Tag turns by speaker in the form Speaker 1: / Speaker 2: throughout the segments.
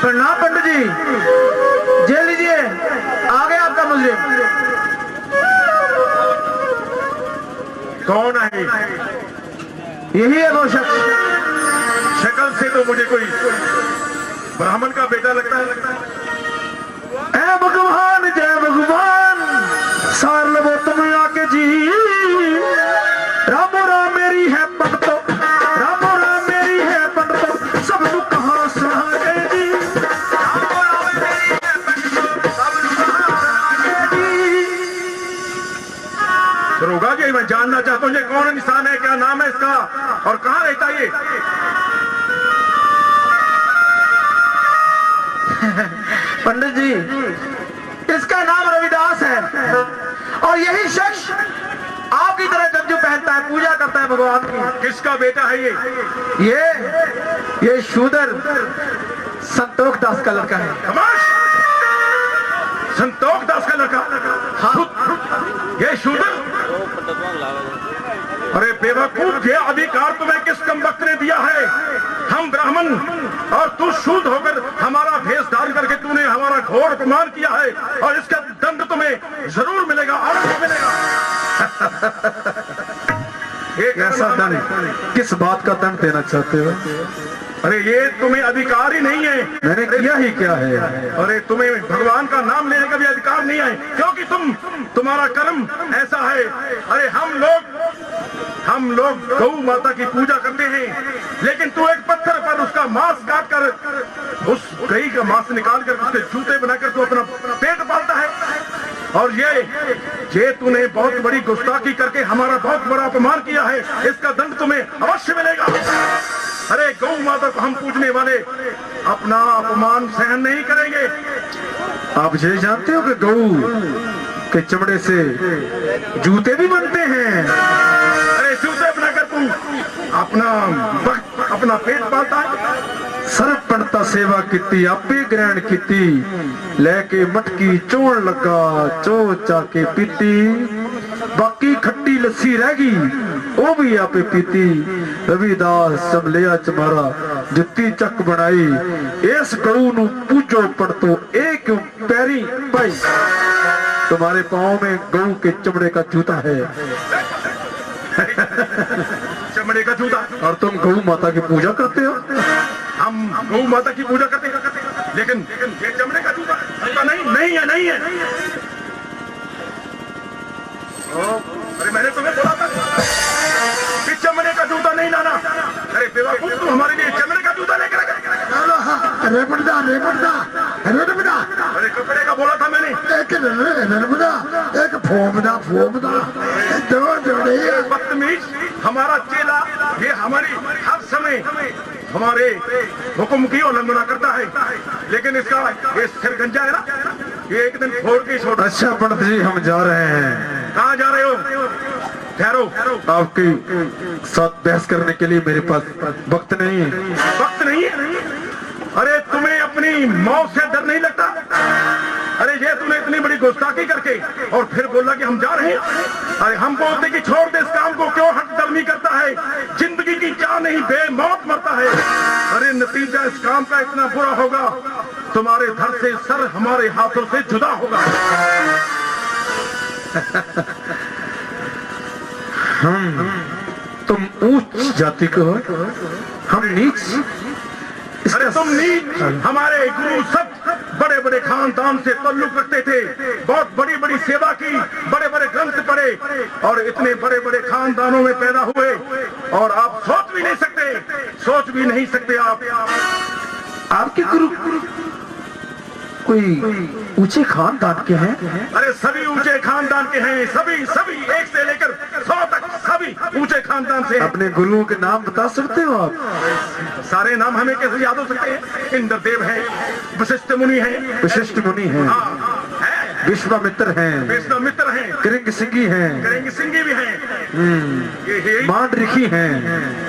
Speaker 1: प्रणाम पंडित जी, जेल लीजिए, आ गया आपका मुजरिम।
Speaker 2: कौन है?
Speaker 1: यही है वो शख्स।
Speaker 2: शक्ल से तो मुझे कोई ब्राह्मण का बेटा लगता है।
Speaker 1: ऐ भगवान, जय भगवान, सार लो तुम्हें आके जी। रामो राम मेरी है पंडितो, रामो राम मेरी है पंडितो, सब नु कहां सुना गए जी। रामो राम मेरी है पंडितो, सब नु कहां सुना गए जी।
Speaker 2: दरोगा जी, मैं जानना चाहता हूँ ये कौन इंसान है, क्या नाम है इसका और कहाँ रहता है ये?
Speaker 1: पंडित जी, इसका नाम रविदास है और यही शख्स आपकी तरह गंजू पहनता है, पूजा करता है भगवान की।
Speaker 2: किसका बेटा है ये?
Speaker 1: ये शूदर संतोष दास का लड़का है।
Speaker 2: तमाश! संतोष दास का लड़का?
Speaker 1: हाँ।
Speaker 2: ये शूदर? अरे बेवकूफ, ये अधिकार तुम्हें किस कमबख्त ने दिया है? हम ब्राह्मण और तू शूद्र होकर हमारा भेष धारण करके तूने हमारा घोर अपमान किया है और इसका दंड तुम्हें जरूर मिलेगा, अवश्य मिलेगा।
Speaker 1: एक ऐसा दंड, किस बात का दंड देना चाहते हो?
Speaker 2: अरे ये तुम्हें अधिकार ही नहीं है।
Speaker 1: मैंने किया ही क्या है?
Speaker 2: अरे तुम्हें भगवान का नाम लेने का भी अधिकार नहीं है, क्योंकि तुम्हारा कर्म ऐसा है। अरे हम लोग गौ माता की पूजा करते हैं, लेकिन तू एक पत्थर पर उसका मांस काट कर, उस गाय का मांस निकाल कर उसके जूते बनाकर तू अपना पेट पालता है। और ये तूने बहुत बड़ी गुस्ताखी करके हमारा बहुत बड़ा अपमान किया है, इसका दंड तुम्हें अवश्य मिलेगा। अरे गौ माता को हम पूजने वाले अपना अपमान सहन नहीं करेंगे।
Speaker 1: आप ये जानते हो कि गऊ के चमड़े से जूते भी बनते हैं?
Speaker 2: अरे जूते बनाकर तू अपना पेट पालता है।
Speaker 1: सर्व पंडिता सेवा की, आपे ग्रहण की, लेके मटकी चोण लगा, चो चाके पीती, बाकी खट्टी लस्सी रह गई, वो भी आपे पीती। रविदास चमलिया चमारा, जुत्ती चक बनाई, इस गऊ नू पूजो पड़तो, एक क्यों पैरी भाई। तुम्हारे पाँव में गऊ के चमड़े का जूता है।
Speaker 2: चमड़े का जूता?
Speaker 1: और तुम गऊ माता की पूजा करते हो?
Speaker 2: हम गौ माता की पूजा करते हैं, लेकिन ये चमड़े का जूता नहीं है। अरे मैंने तुम्हें बोला था कि चमड़े का जूता नहीं लाना। अरे बेवकूफ, तुम हमारे लिए चमड़े का जूता लेकर
Speaker 1: अरे
Speaker 2: कपड़े का बोला था मैंने।
Speaker 1: एक फोमदा दो जोड़े।
Speaker 2: बदतमीज, हमारा चेला ये हमारी हर समय हमारे हुक्म की उल्लंघना करता है, लेकिन इसका ये सिरगंजा है ना, ये एक दिन फोड़ के छोड़।
Speaker 1: अच्छा पंडित जी, हम जा रहे हैं।
Speaker 2: कहाँ जा रहे हो? ठहरो,
Speaker 1: आपकी साथ बहस करने के लिए मेरे पास वक्त नहीं है।
Speaker 2: वक्त नहीं है? अरे तुम्हें अपनी मौत से डर नहीं लगता? अरे ये तूने इतनी बड़ी गुस्ताखी करके और फिर बोला कि हम जा रहे हैं। अरे हम बोलते कि छोड़ दे इस काम को, क्यों हटदर्मी करता है? जिंदगी की चाह नहीं, बेमौत मरता है। अरे नतीजा इस काम का इतना बुरा होगा, तुम्हारे धड़ से सर हमारे हाथों से जुदा होगा।
Speaker 1: तुम ऊंच जाति के हो, हम नीच।
Speaker 2: अरे तुम नीच? हमारे गुरु सब बड़े बड़े खानदान से ताल्लुक रखते थे, बहुत बड़ी बड़ी सेवा की, बड़े बड़े ग्रंथ पढ़े और इतने बड़े बड़े खानदानों में पैदा हुए, और आप सोच भी नहीं सकते
Speaker 1: आपके गुरु कोई ऊंचे खानदान के हैं?
Speaker 2: अरे सभी ऊंचे खानदान के हैं, सभी एक से लेकर 100 तक सभी ऊंचे खानदान से।
Speaker 1: अपने गुरुओं के नाम बता सकते हो आप?
Speaker 2: सारे नाम हमें कैसे याद हो सकते हैं? इंद्रदेव है, वशिष्ठ मुनि है,
Speaker 1: विश्वामित्र हैं, किरिंग सिंगी
Speaker 2: भी हैं,
Speaker 1: मांडरिखी हैं।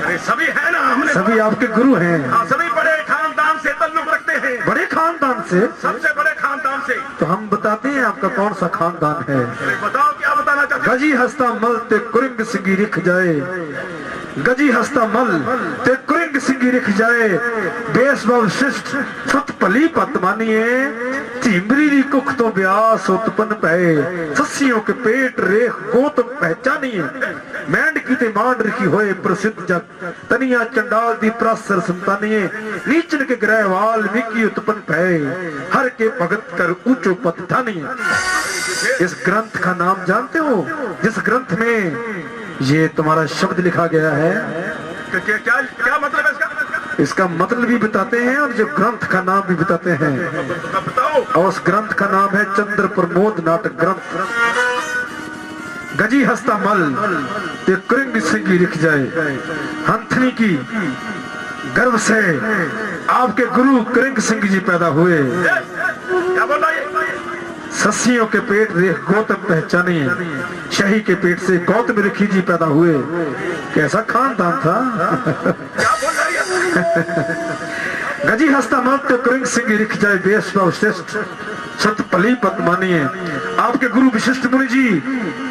Speaker 2: अरे सभी है ना, हमने
Speaker 1: सभी आपके गुरु हैं।
Speaker 2: सभी बड़े खानदान से ताल्लुक रखते हैं।
Speaker 1: बड़े खानदान से?
Speaker 2: सबसे बड़े खानदान से।
Speaker 1: तो हम बताते हैं आपका कौन सा खानदान है।
Speaker 2: बताओ, क्या बताना चाहते?
Speaker 1: गजी हस्ता मल ते कुरिंग सिंगी रिख जाए, गजी हस्ता मल ते कुरिंग कुरिंग सिंगी रिख जाए बेस बहु शिष्ट सत भली पत मानिए झिमरी दी कुख तो ब्यास उत्पन्न पए सस्सियों के पेट रेख गोत पहचानिए मैंड की ते मान रखी होए प्रसिद्ध जग तनिया चंडाल दी प्रासर संतानिए नीचन के ग्रह वाल्मीकि उत्पन्न भय हर के भगत कर ऊंचो पद ठानिए। इस ग्रंथ का नाम जानते हो जिस ग्रंथ में ये तुम्हारा शब्द लिखा गया है?
Speaker 2: क्या मतलब है इसका?
Speaker 1: इसका मतलब भी बताते हैं और जो ग्रंथ का नाम भी बताते हैं।
Speaker 2: बताओ।
Speaker 1: और उस ग्रंथ का नाम है चंद्र प्रमोद नाटक ग्रंथ। गजी हस्ता मल ते कुरिंग सिंगी रिख जाए हंथनी की गर्भ से आपके गुरु कुरिंग सिंह जी पैदा हुए।
Speaker 2: क्या बोल रहा है?
Speaker 1: सस्सियों के पेट रेख गौतम पहचाने शही के पेट से गौतम ऋषि जी पैदा हुए। कैसा खानदान था।
Speaker 2: क्या बोल रहा है?
Speaker 1: गजी हस्ता मत तो कुरिंग सिंह रिख जाए बेस श्रेष्ठ सत भली पत मानिए आपके गुरु विशिष्ट मुनि जी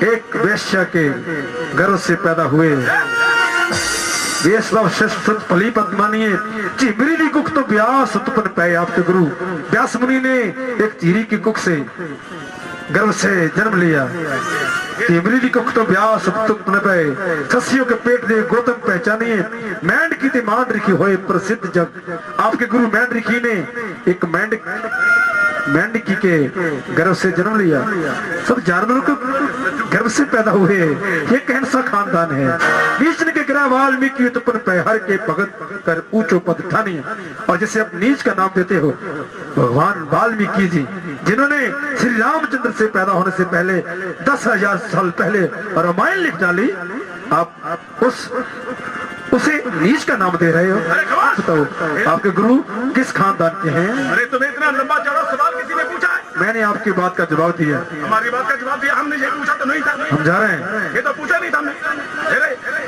Speaker 1: एक वेश्या के गर्भ से पैदा हुए। सत भली पत मानिए झिमरी की कुख तो व्यास उत्पन्न पाए आपके गुरु व्यास मुनि ने एक चीरी की कुख से गर्भ से जन्म लिया। झिमरी की कुख तो व्यास उत्पन्न पाए सस्सियों के पेट दे गौतम पहचानिए मैंड की ते मान रखी होए प्रसिद्ध जग आपके गुरु मैंड ऋषि ने एक मेंढकी के गर्भ से जन्म लिया। सब जानवरों के गर्भ से पैदा हुए। ये कैसा खानदान है। नीच के ग्रह वाल्मीकि उत्पन्न पे हर के भगत कर ऊंचो पद ठानिए। और जिसे आप नीच का नाम देते हो भगवान वाल्मीकि जी जिन्होंने श्री रामचंद्र से पैदा होने से पहले 10,000 साल पहले रामायण लिख डाली आप उसे नीच का नाम दे रहे हो। बताओ आपके गुरु किस खानदान के हैं?
Speaker 2: अरे तुम्हें इतना लंबा चौड़ा सवाल किसी ने पूछा है?
Speaker 1: मैंने आपकी बात का जवाब दिया।
Speaker 2: हमारी बात का जवाब दिया हमने ये पूछा तो नहीं था।
Speaker 1: हम जा रहे हैं।
Speaker 2: ये तो पूछा नहीं था हमने।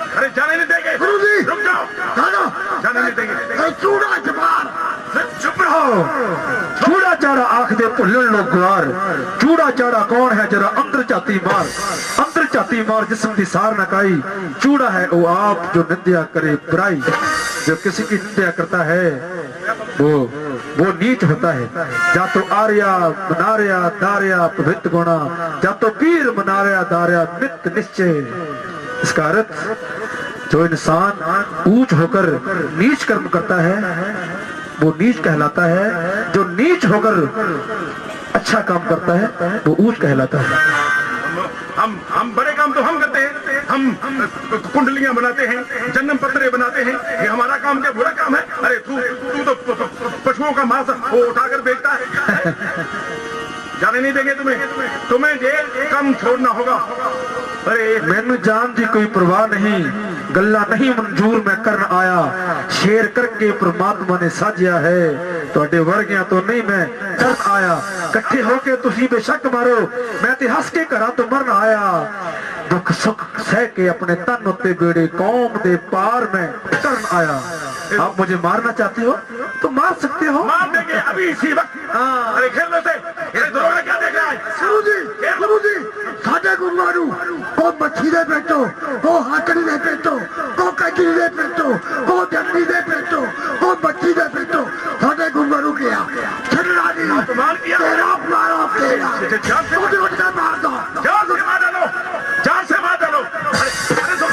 Speaker 2: अरे जाने नहीं देंगे।
Speaker 1: गुरुजी
Speaker 2: रुक जाओ। जाने नहीं देंगे।
Speaker 1: चूड़ा जबार चुप रहो। चूड़ा चाड़ा आख दे भुल्लण लोग गुलार चूड़ा चाड़ा कौन है जरा अंदर चाती मार जिस्म दी सार न काई चूड़ा है वो आप जो निंदा करे बुराई जो किसी की निंदा करता है वो नीच होता है। जा तो आर्या मनार्या दार्या पवित्र गुणा जा तो पीर मनार्या दार्या नित्य निश्चय। इसका अर्थ जो इंसान ऊंच होकर नीच कर्म करता है वो नीच कहलाता है। जो नीच होकर अच्छा काम करता है वो ऊंच कहलाता है।
Speaker 2: हम बड़े काम तो हम करते हैं। हम कुंडलियां बनाते हैं जन्म पत्रे बनाते हैं। ये हमारा काम क्या बुरा काम है? अरे तू तो पशुओं का मांस वो उठाकर बेचता है। जाने नहीं देंगे तुम्हें ये काम छोड़ना होगा। अरे
Speaker 1: मैनू जान की कोई परवाह नहीं गल्ला नहीं मंजूर मैं करन आया शेर करके परमात्मा ने साजिया है तुहाडे वर्गियां तो नहीं मैं डर आया कट्ठे होके तुसी बेशक मारो मैं ते हंस के घरां तो मरन आया दुख सुख सह के अपने तन उत्ते बेड़े कौम दे पार में करन आया। आप मुझे मारना चाहते हो तो मार सकते हो।
Speaker 2: मार देंगे अभी इसी वक्त। अरे खेल लो से ये दरोगा क्या देख रहा है?
Speaker 3: गुरु जी साडे गुरुआं नूं को मच्छी दे पेटो को हाकड़ी दे पेटो को कजरी दे पेटो को जंडी दे पेटो को मच्छी दे पेटो साडे गुरुआं नूं किया छड़ना नहीं
Speaker 2: अपमान किया
Speaker 3: तेरा मारो तेरा
Speaker 2: जान से
Speaker 3: मार दो
Speaker 2: जान से मार डालो जान से मार डालो। अरे सुन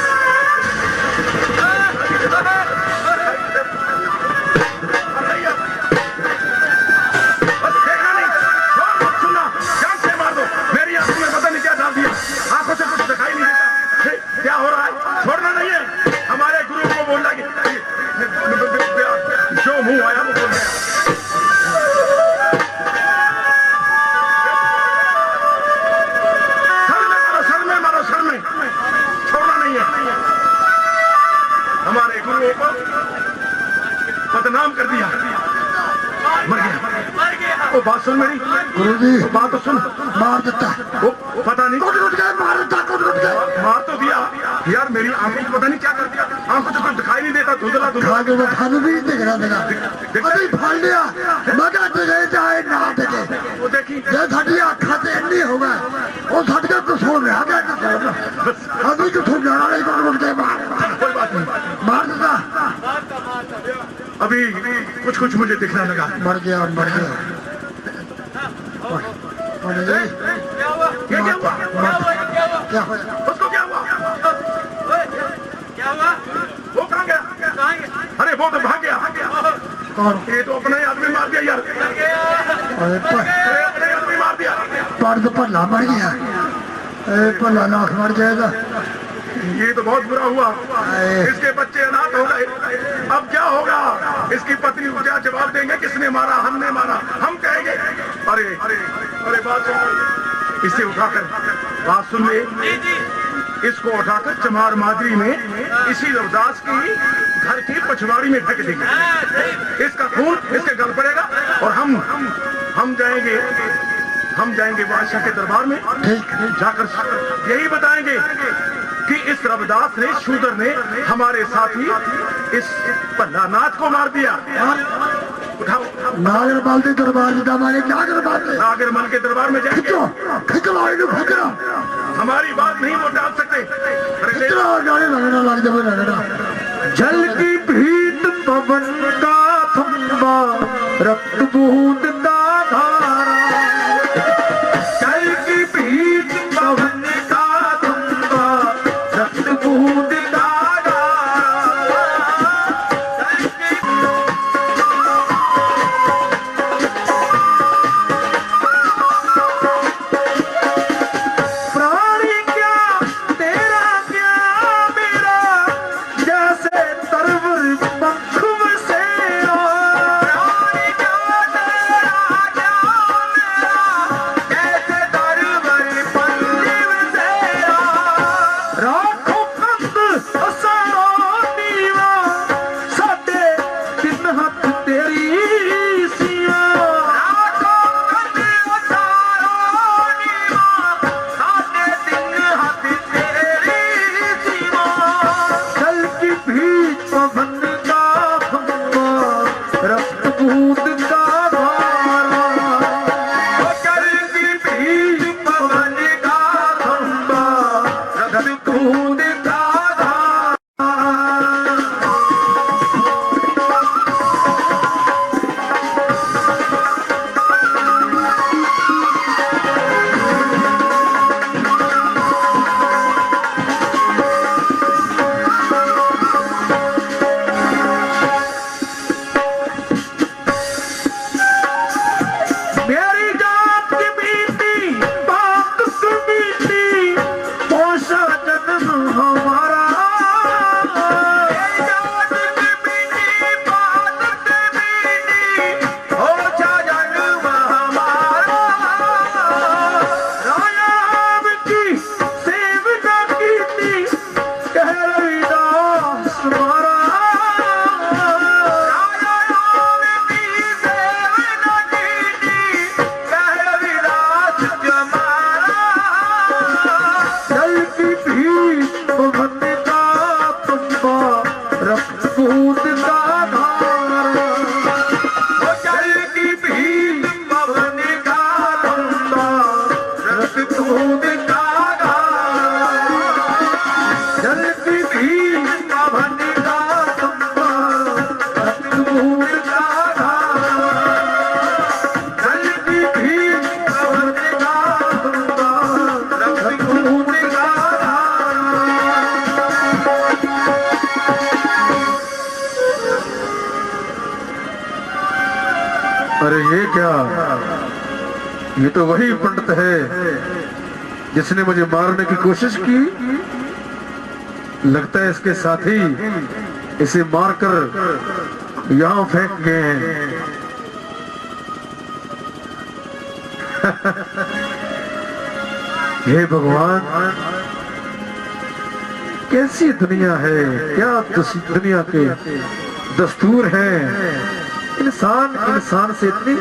Speaker 2: आंखों से कुछ दिखाई नहीं देता। क्या हो रहा है? छोड़ना नहीं है। हमारे गुरु को बोलना कि जो मुंह आया वो बोल गया। सर में छोड़ना नहीं है। हमारे गुरुओं को बदनाम कर दिया। मर गया। वो बात सुन मेरी
Speaker 3: गुरुजी
Speaker 2: बात तो सुन।
Speaker 3: मार देता
Speaker 2: वो पता नहीं
Speaker 3: कुट गए मार देता
Speaker 2: मार तो दिया यार। मेरी आंखों को पता नहीं क्या कर दिया। आंखों से कुछ दिखाई नहीं देता धुंधला
Speaker 3: खाने में खाने भी दिख रहा अभी फाड़ लिया मगर तुझे चाहे ना देखे
Speaker 2: वो देखी
Speaker 3: जे साडी अखां ते इन्नी हो गए वो साडे को कुछ हो गया अभी कुछ हो जाना नहीं कुट के मार
Speaker 2: कोई बात नहीं
Speaker 3: मार देता
Speaker 2: अभी कुछ कुछ मुझे दिखने लगा।
Speaker 3: मर गया मर गया।
Speaker 2: क्या हुआ?
Speaker 3: क्या हुआ?
Speaker 2: उसको क्या हुआ? वो कहाँ गया? अरे वो तो भाग गया।
Speaker 3: कौन?
Speaker 2: ये तो अपने आदमी मार दिया यार। अपने आदमी मार दिया।
Speaker 3: पर तो भला मर गया। भला नाक मर जाएगा।
Speaker 2: ये तो बहुत बुरा हुआ। इसके बच्चे अनाथ हो गए। अब क्या होगा? इसकी पत्नी को क्या जवाब देंगे? किसने मारा? हमने मारा। हम कहेंगे अरे अरे अरे बात सुन। इसे उठाकर बात सुन ले। इसको उठाकर चमार माजरी में इसी रविदास की घर की पछवाड़ी में फेंक देंगे। इसका खून इसके गल पड़ेगा और हम जाएंगे बादशाह के दरबार में। जाकर यही बताएंगे कि इस रविदास ने, शूदर ने हमारे साथी इस भल्लानाथ को मार दिया। उठाओ।
Speaker 3: नागरमल के दरबार
Speaker 2: नागरमल के दरबार में जाएंगे।
Speaker 3: खिचो।
Speaker 2: हमारी बात नहीं वो टाल सकते।
Speaker 1: जल की भीत पवन का थंबा, रक्त बूंद का धारा। जल की भीत पवन का थंबा, रक्त बूंद का धारा। प्राणी क्या तेरा क्या मेरा, जैसे तरवर पंख से प्राणी क्या तेरा क्या मेरा, जैसे तरवर पंख से राखो कंद असारो नीवा, साडे तिन हथ तेरी सीवा। राखो कंद असारो नीवा, साडे तिन हथ तेरी सीवा। जल की भीत पवन का खंबा, रक्त बूंद का धारा। जल की भीत पवन का खंबा, रक्त बूंद का धारा। मेरी जात की बीती बात सुनीती, पोषा जन्म हमारा। मेरी जात की बीती बात सुनीती, पोषा जन्म हमारा। रायाम की सेवना कीती, कह रविदास तुम्हारा। रायाम की सेवना कीती, कह रविदास तुम्हारा। जल की भीत पवन का थंबा, रक्त बूंद का धारा। जल की भीत पवन का थंबा, रक्त बूंद का धारा। जल की भीत पवन का थंबा, रक्त बूंद का धारा। जल की भीत पवन का थंबा, रक्त बूंद का धारा। अरे ये क्या? ये तो वही पंडित है जिसने मुझे मारने की कोशिश की। लगता है इसके साथी इसे मारकर यहां फेंक गए हैं। हे भगवान, कैसी दुनिया है, क्या दुनिया के दस्तूर हैं। इंसान से इतनी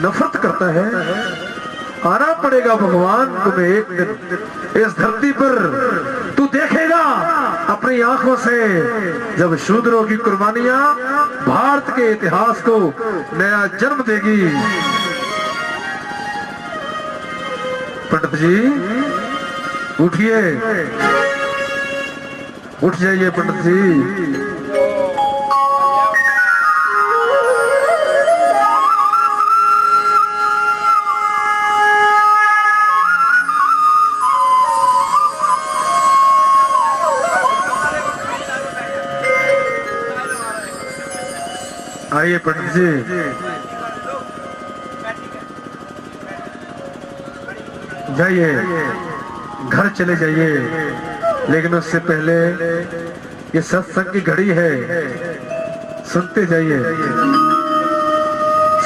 Speaker 1: नफरत करता है। आना पड़ेगा भगवान तुम्हें एक दिन इस धरती पर। तू देखेगा अपनी आंखों से जब शूद्रों की कुर्बानियां भारत के इतिहास को नया जन्म देगी। पंडित जी उठिए, उठ जाइए पंडित जी। जाइए पंडित जी, जाइए घर चले जाइए, लेकिन उससे पहले ये सत्संग की घड़ी है, सुनते जाइए।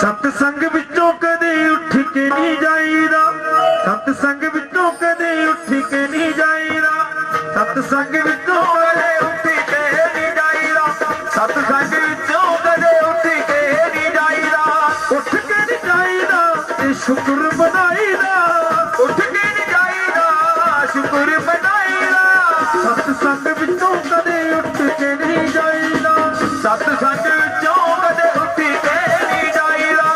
Speaker 1: सत्संग विचों कदे उठ के नहीं जाईदा, सत्संग विचों कदे उठ के नहीं जाईदा, सत्संग विचों कदे उठ के नहीं जाईदा, सत्संग विचों कदे उठ के नहीं जाईदा, उठ के नहीं जाईदा ते शुक्र मनाईदा, उठ के नहीं जाईदा शुक्र मनाईदा, सत्संग विचों कदे उठ के नहीं जाईदा, सत्संग विचों कदे उठ के नहीं जाईदा।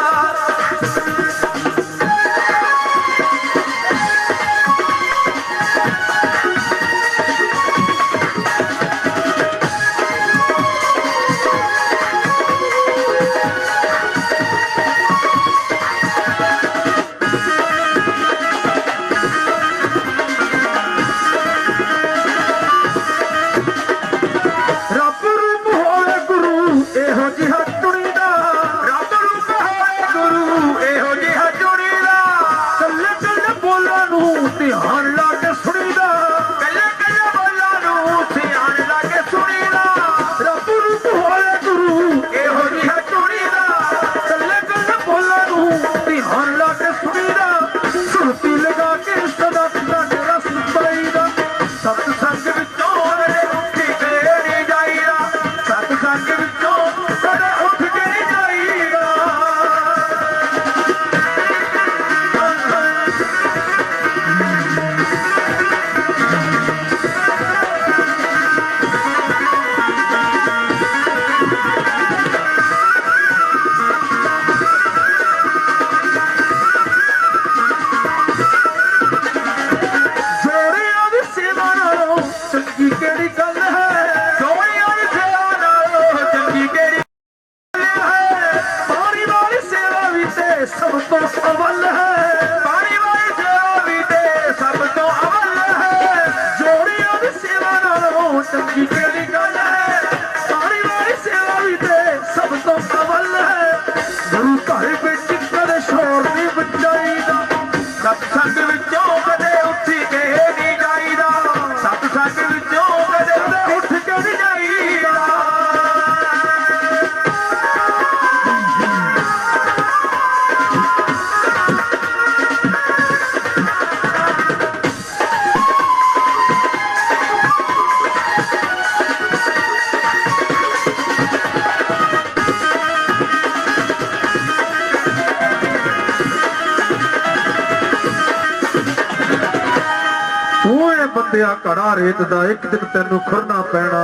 Speaker 1: बंदिया घड़ा रेत दा एक दिन तेनू खुरना पैना,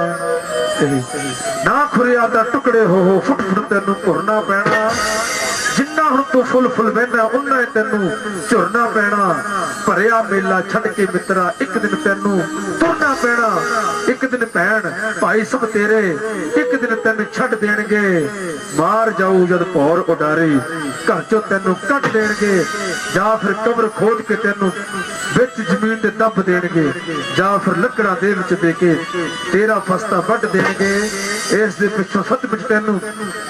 Speaker 1: ना खुरिया दा टुकड़े हो फुट फुट तेनू घुरना पैना, जिन्ना हुण तू फुल फुल बहना उन्ना ही तेनू झुरना पैना, भरिया मेला छड़ के मित्रा एक दिन तेनू तुरना पैना, एक दिन भैन भाई सब तेरे एक दिन तेन छड़ देणगे, मार जाऊ जद भौर उडारी घर चो तेनू कट देणगे, जा फिर कब्र खोद के तेनू विच जमीन ते दब देणगे, जा फिर लकड़ा दे विच दे के तेरा फस्ता वड देणगे। इस दे पिछों सचमुच तेनू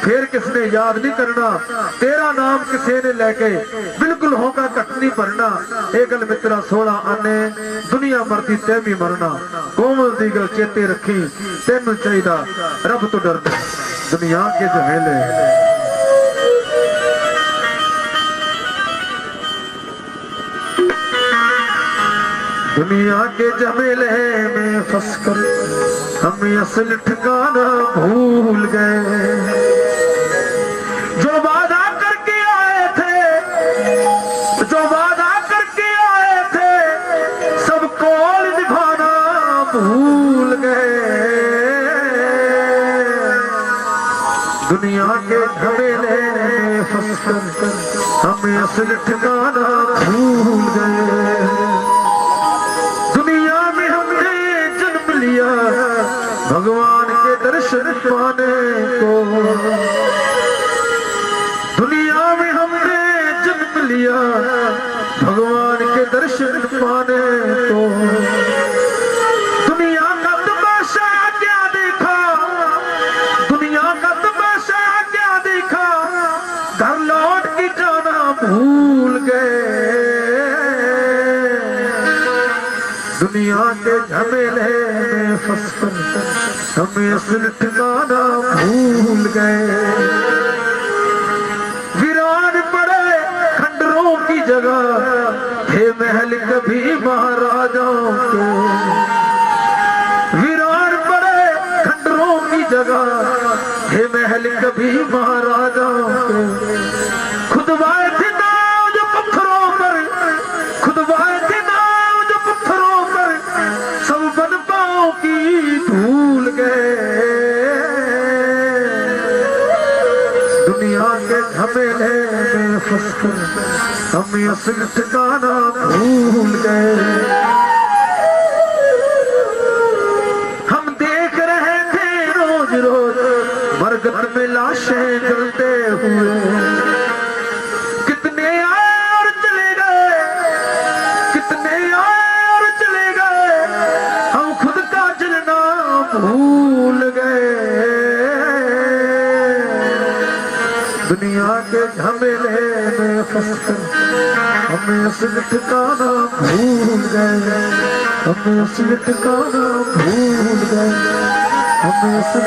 Speaker 1: फिर किसने याद नहीं करना, तेरा नाम किसी ने लैके बिल्कुल होगा घट नहीं भरना। ये गल मित्रा 16 आने दुनिया मरदी तै भी मरना, कोमल दी गल चेते रखी, तेनू चाहिदा रब तो डरना, दुनिया के झमेले दुनिया के झमेले में फंसकर हम असल ठिकाना भूल गए, जो वादा करके आए थे, जो वादा करके आए थे सब कौल निभाना भूल गए, दुनिया के झमेले में फंसकर हम असल ठिकाना भूल गए, भगवान के दर्शन पाने को, दुनिया में हमने जन्म लिया भगवान के दर्शन पाने को, दुनिया का तमाशा क्या देखा, दुनिया का तमाशा क्या देखा, भूल गए, दुनिया के झमेले में फंसकर हमें असल ठिकाना भूल गए। वीरान पड़े खंडरों की जगह थे महल कभी महाराजाओं के, वीरान पड़े खंडरों की जगह थे महल कभी महाराजाओं के। खुदवाए थे नाव जो पत्थरों पर, खुदवाए थे नाव जो पत्थरों पर, सब बनपाओं की भूल गए। दुनिया के झमेले में फंसकर हम असल ठिकाना भूल गए। हम देख रहे थे रोज रोज मरगत में लाशें जलते हुए, कितने आए और चले गए, कितने आए और चले गए, हम खुद का जलना भूल गए। दुनिया के झमेले में फंसकर हमें असल ठिकाना भूल गए, हमें असल ठिकाना भूल गए, हमें असल